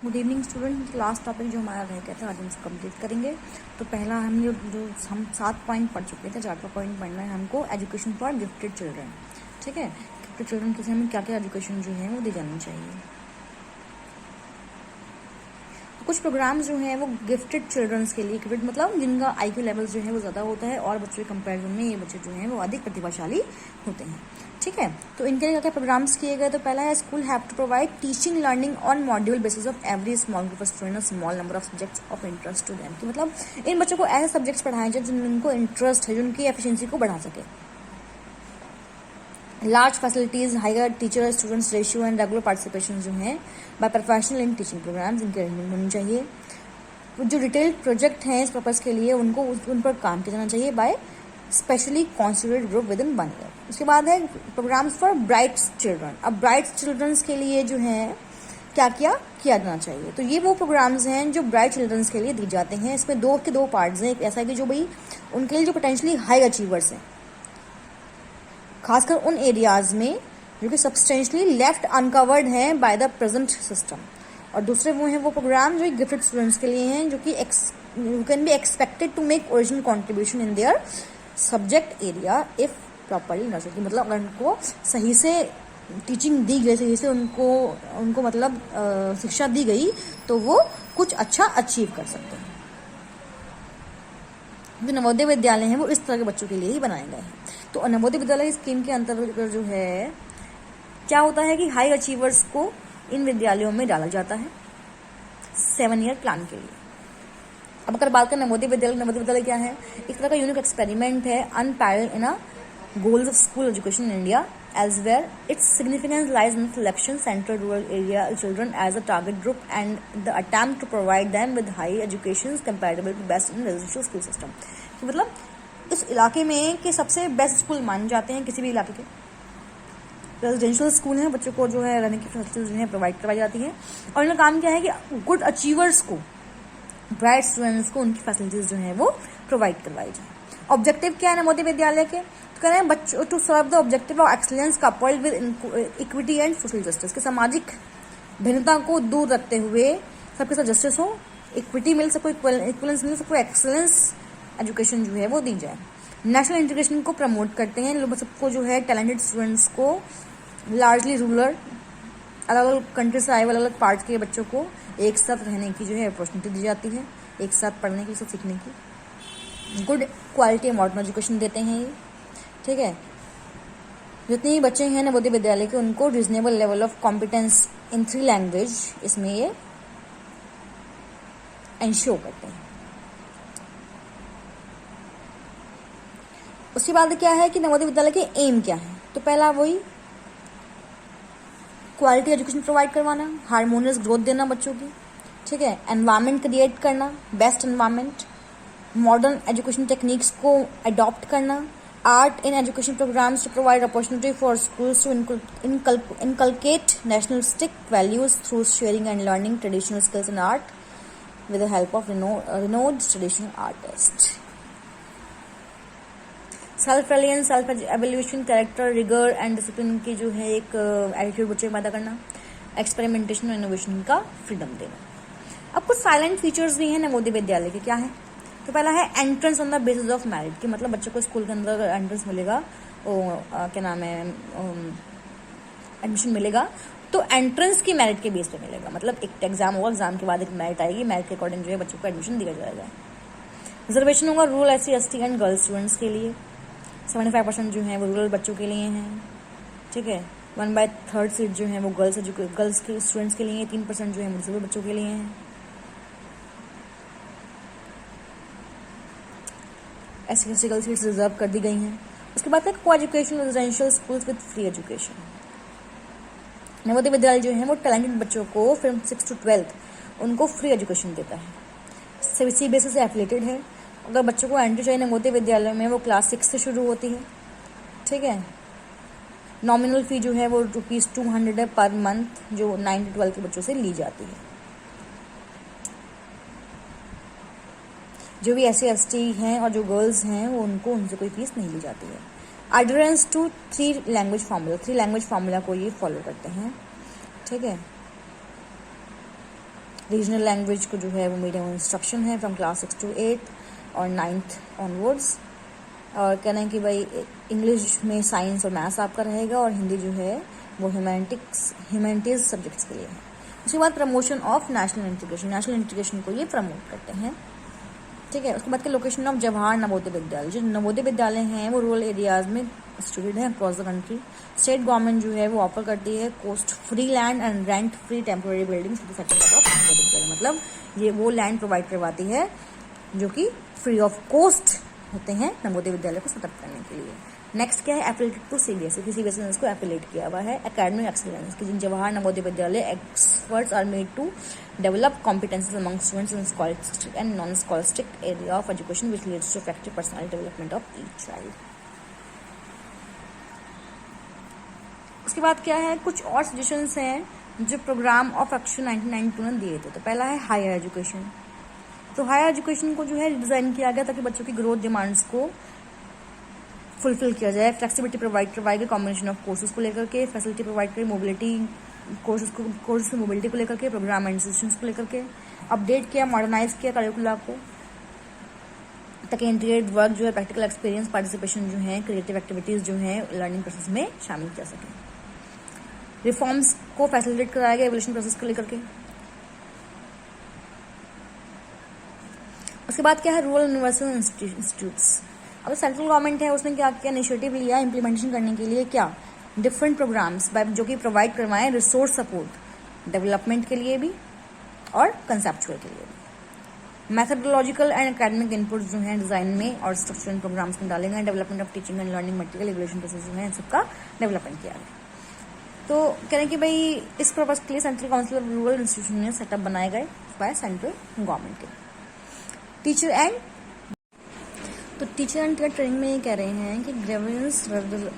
Good evening student. Last topic जो हमारा रह गया था आज हम उसको कंप्लीट करेंगे। तो पहला हम जो हम 7 पॉइंट पढ़ चुके थे, 4 पॉइंट पढ़ना है हमको। एजुकेशन फॉर गिफ्टेड चिल्ड्रन, ठीक है। गिफ्टेड चिल्ड्रन के हमें क्या क्या एजुकेशन जो है वो दी जानी चाहिए। तो कुछ प्रोग्राम्स जो हैं वो गिफ्टेड चिल्ड्रंस के लिए, गिफ्टेड मतलब जिनका IQ लेवल जो है वो ज़्यादा होता है और बच्चों के कंपेरिजन में ये बच्चे जो हैं वो अधिक प्रतिभाशाली होते हैं, ठीक है। तो इनके लिए क्या क्या प्रोग्राम्स किए गए। तो पहला है school have to provide teaching learning on module basis of every small group of student, small number of subjects of interest to them. कि मतलब इन बच्चों को ऐसे सब्जेक्ट्स पढ़ाएं जिनको इंटरेस्ट है, जिनकी एफिशिएंसी को बढ़ा सके। Large facilities, higher teacher students ratio and regular participation जो है by professional in teaching programmes, इनकी अरेंजमेंट होनी चाहिए। जो डिटेल्ड प्रोजेक्ट हैं इस पर्पज के लिए उनको उन पर काम किया जाना चाहिए by specially constituted group within 1 year. उसके बाद है प्रोग्राम्स फॉर ब्राइट चिल्ड्रन। अब ब्राइट चिल्ड्रंस के लिए जो है क्या क्या किया जाना चाहिए। तो ये वो प्रोग्राम्स हैं जो ब्राइट चिल्ड्रंस के लिए दिए जाते हैं। इसमें दो पार्ट्स हैं। एक ऐसा है कि जो भाई उनके लिए जो पोटेंशियली हाई अचीवर्स हैं, खासकर उन एरियाज में जो कि सब्सटेंशियली लेफ्ट अनकवर्ड हैं बाय द प्रेजेंट सिस्टम। और दूसरे वो हैं वो प्रोग्राम जो गिफ्टेड स्टूडेंट्स के लिए हैं, जो कि you can be expected to make original contribution in their subject area if properly nurtured. मतलब अगर उनको सही से टीचिंग दी गई, सही से उनको मतलब शिक्षा दी गई तो वो कुछ अच्छा अचीव कर सकते हैं। जो नवोदय विद्यालय हैं वो इस तरह के बच्चों के लिए ही बनाए गए हैं। तो नवोदय विद्यालय स्कीम के अंतर्गत जो है क्या होता है कि हाई अचीवर्स को इन विद्यालयों में डाला जाता है 7 ईयर प्लान के लिए। अब अगर बात करें नवोदय विद्यालय क्या है, एक तरह का यूनिक एक्सपेरिमेंट है unparalleled in a goals of school education in India, elsewhere its significance lies in the selection central rural area children as a target group and the attempt to provide them with high education comparable to best in residential school system। कि मतलब इस इलाके में के सबसे best school माने जाते हैं किसी भी इलाके के रेजिडेंशियल स्कूल हैं, बच्चों को जो है रहने की फैसिलिटीज जो है प्रोवाइड करवाई जाती है। और इनका काम क्या है कि गुड अचीवर्स को, ब्राइट स्टूडेंट्स को उनकी फैसिलिटीज जो है वो प्रोवाइड करवाई जाए। ऑब्जेक्टिव क्या है नवोदय विद्यालय के, तो कह रहे हैं बच्चों to serve the objective of excellence coupled with equity and social justice. के सामाजिक भिन्नता को दूर रखते हुए सबके साथ जस्टिस हो, इक्विटी मिल सको, इक्वलेंस मिल सको, एक्सलेंस एजुकेशन जो है वो दी जाए। नेशनल इंटीग्रेशन को प्रमोट करते हैं, लोग सबको जो है टैलेंटेड स्टूडेंट्स को, लार्जली रूरल अलग अलग कंट्री से आए हुए अलग अलग पार्ट के बच्चों को एक साथ रहने की जो है अपॉर्चुनिटी दी जाती है, एक साथ पढ़ने की, एक साथ सीखने की। गुड क्वालिटी मॉडर्न एजुकेशन देते हैं ये, ठीक है। जितने भी बच्चे हैं नवोदय विद्यालय के उनको reasonable level of competence in 3 language इसमें ये इंश्योर करते हैं। उसके बाद क्या है कि नवोदय विद्यालय के एम क्या है। तो पहला वही क्वालिटी एजुकेशन प्रोवाइड करवाना, हार्मोनियस ग्रोथ देना बच्चों की, ठीक है। एनवायरनमेंट क्रिएट करना, best environment, modern education techniques को अडॉप्ट करना, art in education programmes to provide opportunity for schools to inculcate nationalistic values through sharing and learning traditional skills in art with the help of renowned traditional artists। Self reliance, self evaluation, character, rigour and discipline की जो है एक attitude बच्चे में पैदा करना, experimentation और innovation का फ्रीडम देना। अब कुछ साइलेंट फीचर्स भी हैं नवोदय विद्यालय के, क्या है। तो पहला है entrance on the basis of merit. कि मतलब बच्चों को स्कूल के अंदर एंट्रेंस मिलेगा, क्या नाम है, एडमिशन मिलेगा तो एंट्रेंस की मेरिट के बेस पे मिलेगा। मतलब एक एग्जाम होगा, एग्जाम के बाद एक मेरिट आएगी, मेरिट के अकॉर्डिंग जो है बच्चों को एडमिशन दिया जाएगा। रिजर्वेशन होगा rural SC ST and girls students के लिए, 75% जो है वो रूरल बच्चों के लिए हैं, ठीक है। 1/3 सीट जो है वो गर्ल्स के स्टूडेंट्स के लिए, 3% जो है मुस्लिम बच्चों के लिए हैं। SC गर्ल्स सीट्स रिजर्व कर दी गई हैं। उसके बाद है को education residential schools with free education. Navodaya Vidyalaya जो है वो टैलेंटेड बच्चों को फिर 6 to 12 उनको फ्री एजुकेशन देता है, CBSE से एफिलेटेड है। अगर बच्चों को एंट्री चाहिए नवोदय विद्यालय में वो क्लास 6 से शुरू होती है, ठीक है। नॉमिनल फी जो है वो ₹200 है पर मंथ, जो 9 to 12 के बच्चों से ली जाती है। जो भी SC ST हैं और जो गर्ल्स हैं वो उनसे कोई फीस नहीं ली जाती है। Adherence to 3 language formula, 3 language formula को ये फॉलो करते हैं, ठीक है। रीजनल लैंग्वेज को जो है वो मीडियम इंस्ट्रक्शन है फ्रॉम क्लास 6 to 8 और 9th ऑनवर्ड्स। और कहना है कि भाई इंग्लिश में साइंस और मैथ्स आपका रहेगा और हिंदी जो है वो ह्यूमैनिटीज सब्जेक्ट्स के लिए है। उसके बाद प्रमोशन ऑफ नेशनल इंटीग्रेशन को ये प्रमोट करते हैं, ठीक है। उसके बाद के लोकेशन ऑफ जवाहर नवोदय विद्यालय, जो नवोदय विद्यालय हैं वो रूरल एरियाज में स्टूडेंट हैं across the country. State government जो है वो ऑफर करती है cost free land and rent free temporary buildings for the second of Navodaya Vidyalaya, मतलब ये वो लैंड प्रोवाइड करवाती है जो कि फ्री ऑफ कॉस्ट होते हैं नवोदय विद्यालय को सेटअप करने के लिए। नेक्स्ट क्या है, एफिलेटेड टू सीबीएसई, कि सीबीएसई ने इसको एफिलेट किया हुआ है। एकेडमिक एक्सीलेंस, कि Jawahar Navodaya Vidyalaya experts are made to develop competencies among students in scholastic and non scholastic area of education which leads to effective personality development of each child. उसके बाद क्या है, कुछ और सजेशंस हैं जो प्रोग्राम ऑफ एक्शन 1992 ने दिए थे। तो पहला है हायर एजुकेशन। तो हायर एजुकेशन को जो है डिजाइन किया गया ताकि बच्चों की ग्रोथ डिमांड्स को फुलफिल किया जाए। फ्लेक्सिबिलिटी प्रोवाइड करवाई गई कॉम्बिनेशन ऑफ कोर्सेज को लेकर के, फैसिलिटी प्रोवाइड करी मोबिलिटी कोर्सेज की मोबिलिटी को लेकर के, प्रोग्राम एंड इंस्टीट्यूशंस को लेकर के, अपडेट किया, मॉडर्नाइज किया करिकुला को ताकि इंटीग्रेटेड वर्क जो है, प्रैक्टिकल एक्सपीरियंस, पार्टिसिपेशन जो है, क्रिएटिव एक्टिविटीज जो है लर्निंग प्रोसेस में शामिल किया सके। रिफॉर्म्स को फैसिलिटेट कराया गया एवोल्यूशन प्रोसेस को लेकर के। उसके बाद क्या है, रूरल यूनिवर्सल इंस्टीट्यूट्स। अब सेंट्रल गवर्नमेंट है उसने क्या किया, इनिशिएटिव लिया इम्प्लीमेंटेशन करने के लिए, क्या डिफरेंट प्रोग्राम्स जो कि प्रोवाइड करवाएं रिसोर्स सपोर्ट डेवलपमेंट के लिए भी और कंसेप्चुअल के लिए भी। मैथडोलॉजिकल एंड एकेडमिक इनपुट जो है डिजाइन में और स्ट्रक्चरल प्रोग्राम्स में डाले गए। Development of teaching and learning material evolution process जो है इन सबका डेवलपमेंट किया गया। तो कह रहे हैं कि भाई इस पर्पज के लिए central council of rural institution में सेटअप बनाए गए बाय सेंट्रल गवर्नमेंट के। टीचर एंड ट्रेनिंग में ये कह रहे हैं कि grievance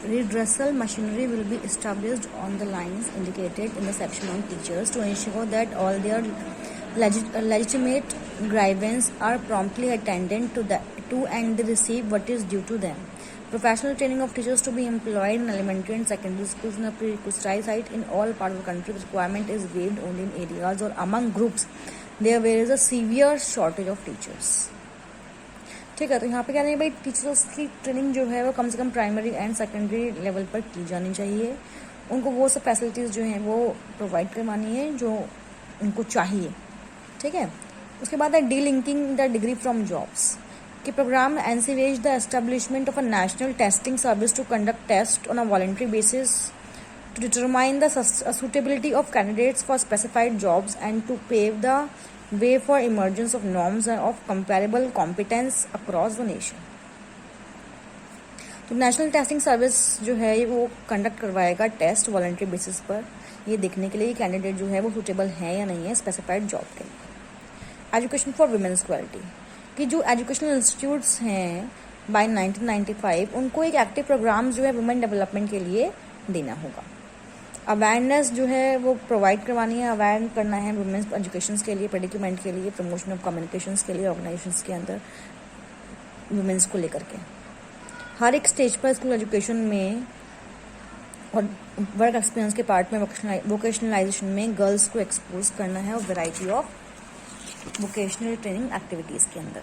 redressal machinery will be established on the lines indicated in the section on teachers to ensure that all their legitimate grievances are promptly attended to and they receive what is due to them. Professional training of teachers to be employed in elementary and secondary schools in a prerequisite site in all parts of the country. The requirement is waived only in areas or among groups where is a severe shortage of teachers. ठीक है, तो यहाँ पे क्या नहीं भाई, teachers की training जो है वो कम से कम प्राइमरी एंड सेकेंडरी लेवल पर की जानी चाहिए। उनको वो सब फैसिलिटीज़ जो हैं वो प्रोवाइड करवानी है जो उनको चाहिए, ठीक है। उसके बाद है delinking the degree from jobs, कि programme envisages the establishment of a national testing service to conduct test on a voluntary basis to determine the suitability of candidates for specified jobs and to pave the way for emergence of norms and of comparable competence across the nation. तो national testing service जो है वो conduct करवाएगा test voluntary basis पर, ये देखने के लिए कैंडिडेट जो है वो सूटेबल है या नहीं है स्पेसिफाइड जॉब के लिए। एजुकेशन फॉर वुमेन्स इक्वालिटी, कि जो एजुकेशनल इंस्टीट्यूट्स हैं बाय 1995 उनको एक एक्टिव प्रोग्राम जो है वुमेन डेवलपमेंट के लिए देना होगा। अवेयरनेस जो है वो प्रोवाइड करवानी है, अवेयर करना है वुमेन्स एजुकेशन के लिए, प्रेडिक्यूमेंट के लिए, प्रमोशन ऑफ कम्युनिकेशंस के लिए ऑर्गेनाइजेशंस के अंदर वुमेन्स को लेकर के। हर एक स्टेज पर स्कूल एजुकेशन में और वर्क एक्सपीरियंस के पार्ट में वोकेशनलाइजेशन में गर्ल्स को एक्सपोज करना है और variety of vocational training activities के अंदर।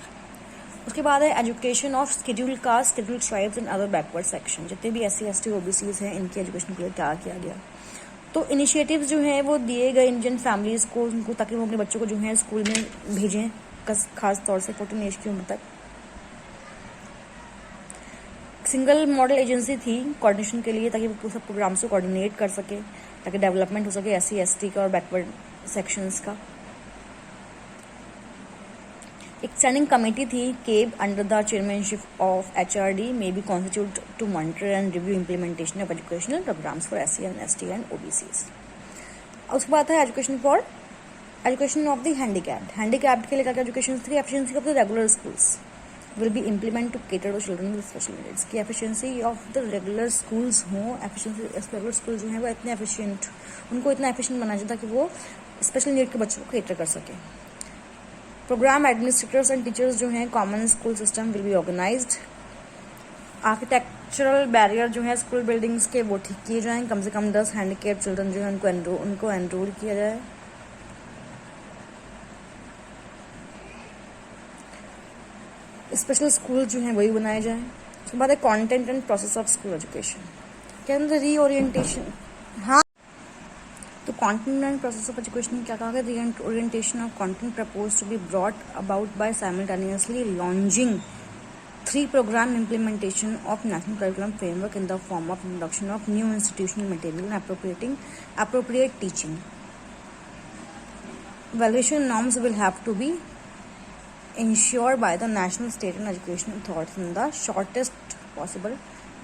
उसके बाद है education of scheduled caste, scheduled tribes and other backward section, जितने भी SC ST OBCs हैं इनकी एजुकेशन के लिए क्या किया गया। तो इनिशिएटिव्स जो हैं वो दिए गए इंडियन फैमिलीज़ को उनको, ताकि वो अपने बच्चों को जो है स्कूल में भेजें, खास तौर से 14 एज की उम्र तक। सिंगल मॉडल एजेंसी थी कोऑर्डिनेशन के लिए ताकि वो सब प्रोग्राम्स को कोऑर्डिनेट कर सके, ताकि डेवलपमेंट हो सके SC ST का और बैकवर्ड सेक्शंस का। एक स्टैंडिंग कमेटी थी CABE under the chairmanship of HRD may be constitute to monitor and review implementation of educational programmes for SC and ST and OBCs। उसके बाद है एजुकेशन ऑफ द हैंडीकैप्ड के लिए क्या education थी। Efficiency of the regular schools will be implement to cater to children with special needs, की efficiency of the regular schools हों, efficiency regular school जो है वो इतने एफिशिएंट, उनको इतना एफिशिएंट बनाना चाहिए ताकि वो स्पेशल नीड के बच्चों को केटर कर सके। प्रोग्राम एडमिनिस्ट्रेटर्स एंड टीचर्स जो हैं common school system will be organised. Architectural barrier जो है स्कूल बिल्डिंग्स के वो ठीक किए जाएं, कम से कम 10 हैंडीकैप चिल्ड्रन जो है उनको एनरोल किया जाए। स्पेशल स्कूल जो हैं वही बनाए जाएं। उसके बाद है content and process of school education के अंदर रीओरिएंटेशन। हाँ, तो content and process of education में क्या कहा गया, reorientation of content propose to be brought about by simultaneously launching 3 program implementation of national curriculum framework in the form of introduction of new institutional material and appropriate teaching. Evaluation norms will have to be ensured by the national, state and education authorities in the shortest possible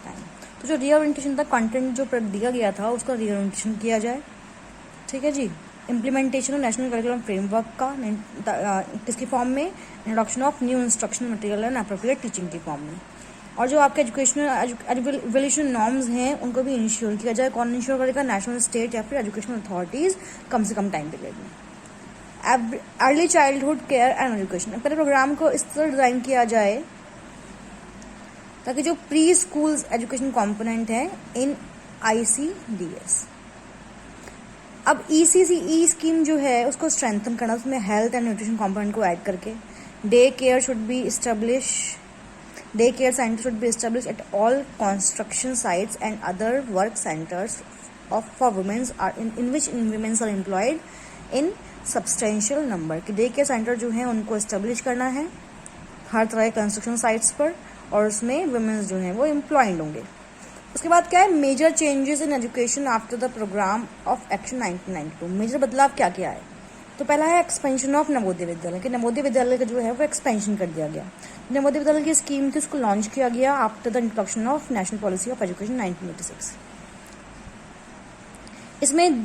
time. तो जो reorientation था, content जो दिया गया था उसका reorientation किया जाए। ठीक है जी। Implementation of national curriculum framework का किसकी फॉर्म में, introduction of new instructional material and appropriate teaching की फॉर्म में। और जो आपके एजुकेशनल इवैल्यूएशन नॉर्म्स हैं उनको भी इंश्योर किया जाए। कौन इंश्योर करेगा, नेशनल, स्टेट या फिर एजुकेशनल अथॉरिटीज कम से कम टाइम पीरियड में। Early childhood care and education, पहले प्रोग्राम को इस तरह डिजाइन किया जाए ताकि जो प्री स्कूल एजुकेशन कॉम्पोनेंट है इन ICDS, अब ECCE स्कीम जो है उसको स्ट्रेंथन करना, उसमें हेल्थ एंड न्यूट्रिशन कंपोनेंट को ऐड करके day care centre should be establish at all construction sites and other work centres for womens in which womens are employed in substantial number. कि day care centre जो है उनको establish करना है हर तरह के कंस्ट्रक्शन साइट्स पर, और उसमें वुमेन्स जो हैं वो एम्प्लॉयड होंगे। उसके बाद क्या है, major changes in education after the programme of action 1992। Major बदलाव क्या क्या है, तो पहला है एक्सपेंशन ऑफ नवोदय विद्यालय, कि नवोदय विद्यालय का जो है वो एक्सपेंशन कर दिया गया। नवोदय विद्यालय की स्कीम थी, उसको लॉन्च किया गया after the introduction of national policy of education 1986। इसमें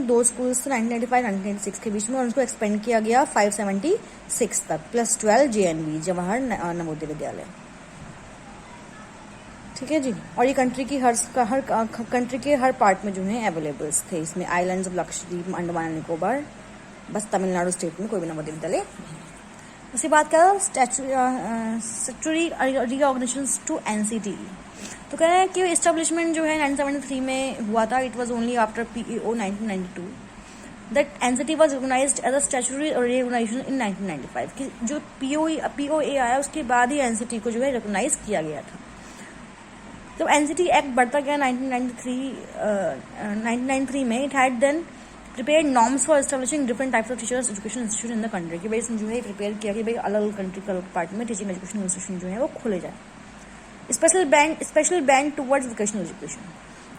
दो स्कूल्स थे 1995-1996 के बीच में, और उनको एक्सपेंड किया गया 576 तक, +12 JNV जवाहर नवोदय विद्यालय। ठीक है जी। और ये कंट्री के हर पार्ट में जो है अवेलेबल्स थे। इसमें islands of Lakshadweep, Andaman and Nicobar, बस तमिलनाडु स्टेट में कोई भी नवोदय विद्यालय। उसके बाद क्या, स्टैट्यूटरी रीऑर्गेनाइजेशन टू NCTE। तो कह रहे हैं कि एस्टेब्लिशमेंट जो है 1973 में हुआ था। It was only after PEO 1992 that NCT was recognised as a statutory reorganisation in 1995। कि जो POA आया उसके बाद ही NCT को जो है रिकॉग्नाइज किया गया था। जब NCT एक्ट बढ़ता गया 1993 में, it had then prepared norms for establishing different types of teachers education institute in the country. कि भाई इसमें जो है प्रिपेयर किया कि भाई अलग अलग कंट्री का पार्ट में टीचिंग एजुकेशन इंस्टीट्यूशन जो है वो खोले जाए। Special band towards vocational education,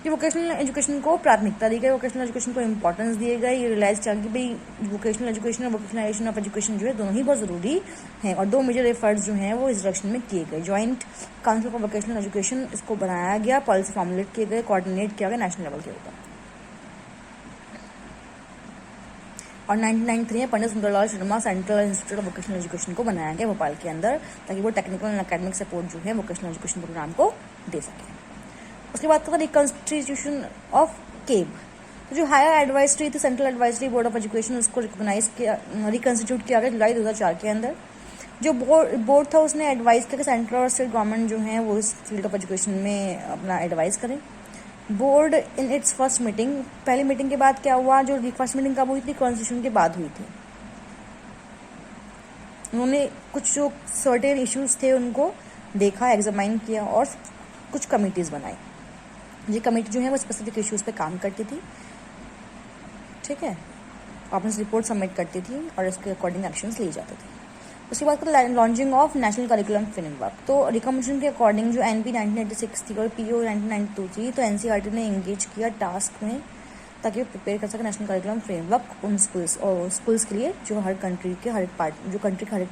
कि वोकेशनल एजुकेशन को प्राथमिकता दी गई, वोकेशनल एजुकेशन को इंपॉर्टेंस दिए गए। ये रियलाइज किया कि भाई वोकेशनल एजुकेशन और वोकेशनलाइजेशन ऑफ एजुकेशन जो है दोनों ही बहुत जरूरी है, और 2 मेजर एफर्ट्स जो हैं वो इस डायरेक्शन में किए गए। Joint council for vocational education इसको बनाया गया, पॉलिसी फॉर्मुलेट किए गए, कोऑर्डिनेट किया गया नेशनल लेवल के ऊपर। और 1993 में Pandit Sundarlal Sharma central institute of vocational education को बनाया गया भोपाल के अंदर, ताकि वो टेक्निकल एंड एकेडमिक सपोर्ट जो है वोकेशनल एजुकेशन प्रोग्राम को दे सके। उसके बाद था रिकॉन्स्टिट्यूशन ऑफ केब। तो जो हायर एडवाइजरी थी, central advisory board of education, उसको रिकॉग्नाइज किया, रिकॉन्स्टिट्यूट किया गया जुलाई 2004 के अंदर। जो बोर्ड था उसने एडवाइज किया कि सेंट्रल और स्टेट गवर्नमेंट जो है वो इस फील्ड ऑफ एजुकेशन में अपना एडवाइज करें। Board in its first meeting, पहली मीटिंग के बाद क्या हुआ, जो फर्स्ट मीटिंग कब हुई थी, कॉन्स्टिट्यूशन के बाद हुई थी। उन्होंने कुछ जो सर्टेन इश्यूज थे उनको देखा, एग्जामाइन किया और कुछ कमिटीज बनाई। ये कमेटी जो है वो स्पेसिफिक इश्यूज पे काम करती थी। ठीक है, अपनी रिपोर्ट सबमिट करती थी और इसके अकॉर्डिंग एक्शंस लिए जाते थे। उसके बाद launching of national curriculum framework. तो रिकमेंडेशन के अकॉर्डिंग जो NP 1986 थी और PO 1992 थी, तो NCERT ने एंगेज किया टास्क में ताकि वो प्रिपेयर कर सके नेशनल करिकुलम फ्रेमवर्क उन स्कूल्स के लिए जो कंट्री के हर एक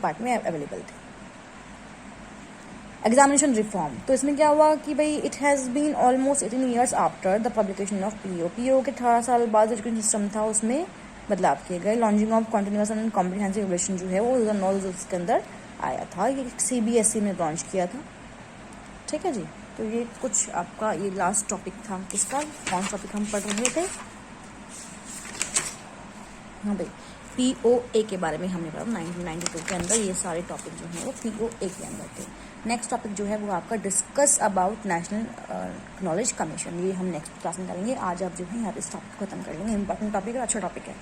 पार्ट में अवेलेबल थे। एग्जामिनेशन रिफॉर्म, तो इसमें क्या हुआ कि भाई it has been almost 18 years after the publication of PO के 18 साल बाद एजुकेशन सिस्टम था उसमें बदलाव किए गए। Launching of continuous and comprehensive education जो है वो 2009 उसके अंदर आया था। ये CBSE ने लॉन्च किया था। ठीक है जी। तो ये कुछ आपका ये लास्ट टॉपिक था। किसका, कौन सा टॉपिक हम पढ़ रहे थे, हाँ भाई POA के बारे में हमने पढ़ा 1992 के अंदर। ये सारे टॉपिक जो हैं वो POA के अंदर थे। नेक्स्ट टॉपिक जो है वो आपका discuss about national knowledge commission, ये हम नेक्स्ट क्लास में करेंगे। आज आप जो है यहाँ पे इस टॉपिक को खत्म कर लेंगे। इंपॉर्टेंट टॉपिक है, अच्छा टॉपिक है।